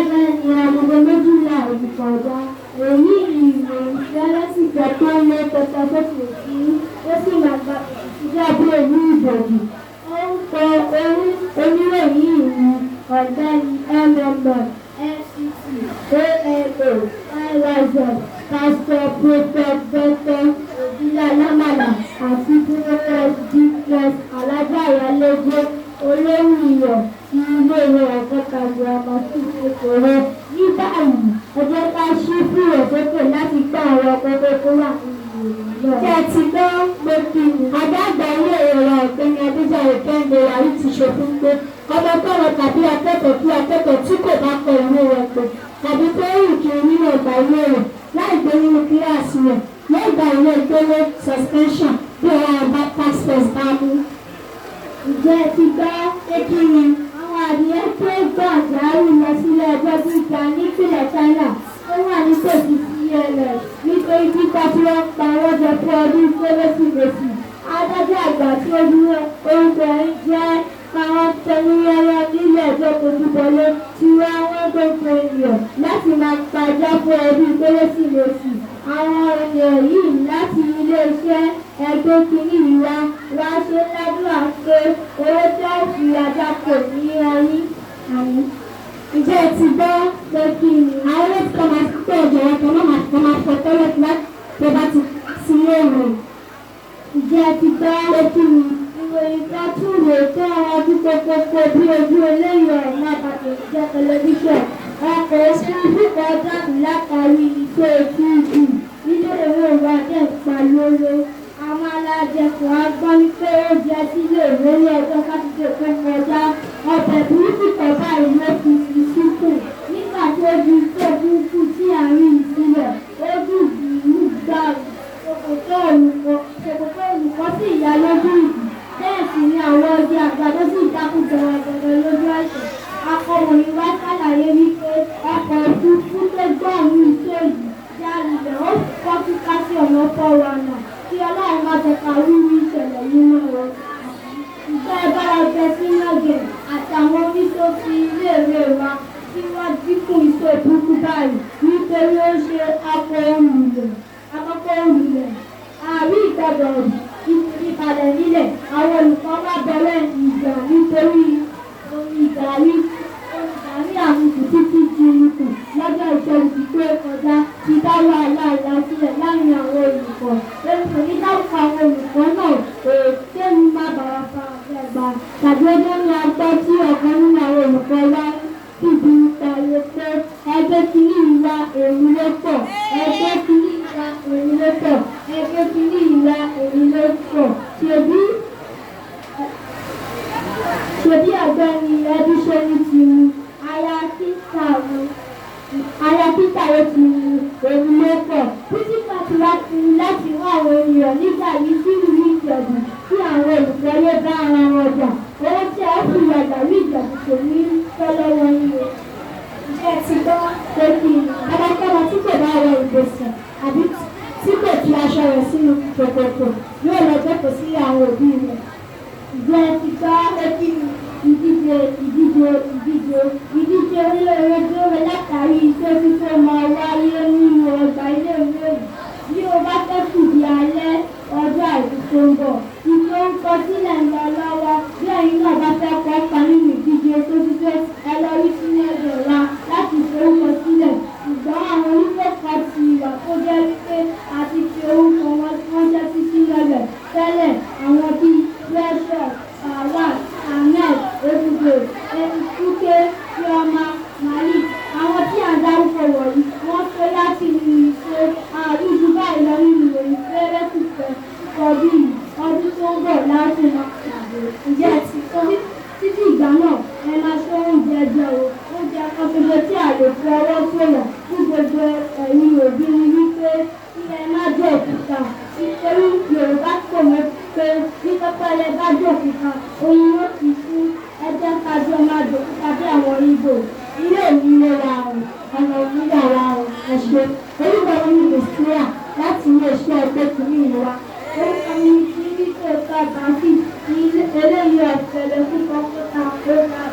bẹ́ẹ̀ ni agogo méjìlá olùkọ́jà èyí ìròyìn fẹ́lẹ́sì jẹ́ tó ń lé pẹpẹ sókè sí ó sì máa gba ìjábọ̀ èyí ìbòjì ó ń kọ oníròyìn ìrìn ọ̀gbẹ́ni mmm fcc aao iyz pásítọ̀ prefect dr òbílà lámàlà àti prefect dps alájà ìyálẹ́jẹ́ olórí iyọ̀ ti ilé-ìwé ọ̀gọ́ta girama sí kékeré ní báyìí ẹ jẹ́ ká ṣí fúrò sókè láti gbọ́ àwọn kókó tó wà nínú ìròyìn náà. Jẹ́ ti gbọ́ pé kí ni àgbààgbà ilé ìrora ọ̀gbẹ́ni adéjàre kẹ́hìndé wàhálì ti ṣòfin pé ọmọkọ́mọ tàbí akẹ́kọ̀ọ́ tí kò bá kọ ìwé rẹ̀ pé tàbí tó rìn kiri nínú ọgbà ilé rẹ̀ láì gbé nínú kíláàsì rẹ̀ yóò gba ìwé ìgbélé suspension bí ọ̀rọ̀ ọba passport bá mú. Ǹjẹ́ ti gbọ́ pé kí ni àwọn adìyẹ tó gbọ́ àjálù lọ sílé ẹjọ́ gíga nípìnlẹ̀ China ó wà nítòsí CLS nítorí gbígbà tí wọ́n pa owó jẹ fún ọdún kérésìmesì. Adájọ́ àgbà tí ó dúró orúkọ ẹ̀ jẹ́ káwọn tẹnuyẹrẹ nílé ẹjọ́ kojúbọlé tí wọ́n gbogbo ènìyàn láti máa pàjá fún ọdún kérésìmesì. Àwọn ènìyàn yìí láti iléeṣẹ́ ẹgbẹ́ kìíní wá ṣe ládùúgbà pé owó tẹ́ fi àjàpọ̀ ní ọyún àmì. Ǹjẹ́ ti gbọ́ pé kí ni àwọn olóòtú kan máa pé ìjọba kan máa fọ tọ́lẹ̀tì láti tó bá ti sílé ìròyìn. Ǹjẹ́ ti gbọ́ pé kí ni ìròyìn kan tún lè tó àwọn ọdún kókó bí ojú eléyìí ọ̀rọ̀ náà bàtẹ̀ jẹ́ tẹlifíṣọ̀n. Ọkọ̀ òṣèlú kan jáde látàrí iṣẹ́ tíìbì nínú ìwé ìwádìí ìpalóró. Àwọn alájẹkùn á gbọ́ ní pé ó jẹ sílé ìwé ní ọjọ́ sátidé tó kọjá. Ọbẹ̀ burúkú kan báyìí ló fi fi síkù nígbà tó di tó burúkú tí àárín ìsílẹ̀ ó dùn ìlú gbà ṣòkòtò olùkọ́ sí ìyá lójú ìdí. Bẹ́ẹ̀ sì ni àwọn ọdẹ àgbàdo sì dákújọ ọ̀gọ̀dọ̀ lójú àìsàn. Akọ̀ròyìn wá ṣàlàyé wípé ọkọ̀ òfurufú tó gbọ́ àwọn iṣẹ́ yìí jálulẹ̀ ó kọ́ kíká sí ọ̀nà fọ́wọ́nà kí Ọlọ́run má jẹ́ ká wíwí ìṣẹ̀lẹ̀ nínú wọn. Ìjọ ìbára ọbẹ̀ sí yàngẹ̀ àti àwọn oníṣòfin iléèwé wa tí wọ́n dínkù iṣẹ́ burúkú báyìí nítorí ó ṣe àkọ́kọ́ olùlẹ̀. Àrí ìgbàgbọ́ ìbàdàn nílẹ̀ àwọn olùkọ́ bá bẹ̀rẹ̀ ìjà nítorí ìdarí àmùkù títí di ikú lọ́jọ́ ìṣẹ́gun tó kọjá ti dá wàhálà sílẹ̀ láàrin àwọn olùkọ́. Olùkọ́ ní dáhùn àwọn olùkọ́ náà kéwì má bàrà fa àgbà tàbí ọjọ́ ní agbọ́ tí ọ̀kan nínú àwọn olùkọ́ wá fìdí ìtàlẹ̀ pé ẹgbẹ́ kìíní ìwà èyí ló pọ̀ ẹgbẹ́ kìíní ìwà èyí ló pọ̀ ẹgbẹ́ kìíní ìwà èyí ló pọ̀ ṣèbí ọ̀gbẹ́ni ẹbí ṣe ní ti mu aya kíkà ó ti mu èmi ló pọ̀ pírísípà ti wá ti ní láti wá àwọn ènìyàn nígbà yìí sí ìlú Ìjẹ̀bú kí àwọn olùkọ́ lè bá ara wọn jà owó tí a fi yàgbà ní Ìjẹ̀bú kò ní tọ́lọ́wọ́ yìí. Ǹjẹ́ ti gbọ́ pé kí adájọ́ tí kò bá wọ ìgbésẹ̀ àbí tí kò fi aṣọ rẹ̀ sínú ṣòkòtò yóò lọ jókòó sí àwọn òbí rẹ̀. Ǹjẹ́ ti gbọ́ pé kí ìdíje onílé-ìwé tó rẹ̀ látàrí iṣẹ́ fífẹ́ máa wáyé nínú ọgbà ilé-ìwé yìí. Bí o bá fẹ́ fìdí alẹ́ ọjọ́ àìkú tó ń bọ̀, ìṣó ń kọ sílẹ̀ ń lọ lọ́wọ́. Bí ẹ̀yin náà bá fẹ́ kópa nínú ìdíje tó fífẹ́ ẹ lọ rí sínú ẹ̀jọ̀ wa láti forúkọ sílẹ̀. Ṣùgbọ́n àwọn oníkópa ti wà tó jẹ́ wípé àti fi orúkọ wọn jẹ́ títí lọ́lẹ̀ tẹ́lẹ̀ àwọn bíi Precious, Awad, Ahmed, Ebube, Etuke, Chioma, Malik. Àwọn tí à ń dárúkọ wọ̀nyí wọ́n tó láti ní ìṣe àrùjù báyìí lọ nínú ìròyìn fẹ́rẹ́sì ọdún tó ń bọ̀ láti máa pàdé. Ǹjẹ́ títí ìgbà náà ẹ máa ṣe oúnjẹ jẹ o. Oúnjẹ kan ṣoṣo tí a lè fi ọwọ́ sọ̀rọ̀ fún gbogbo ẹ̀yin òbí ni wípé kí ẹ má jẹ́ òkúta. Nítorí Yorùbá kò mọ̀ pé ní pẹ́pẹ́lẹ́ bá jẹ́ òkúta oyin yóò ti fún ẹjẹ́ kájọ máa dòkúta bí àwọn Ìgbò. Ilé òní ló ra ọ̀hún ọ̀nà òní yàrá ọ̀hún ẹ̀ṣẹ̀. Orúkọ mi ní Nàìjíríà láti ilé-iṣẹ́ ẹgbẹ́ kìíní ìwà. Orúkọ mi ní Kírísítò Kábàáfì ní eléyìí ọ̀sẹ̀ lẹ́kùn kọ́ńtà ó máa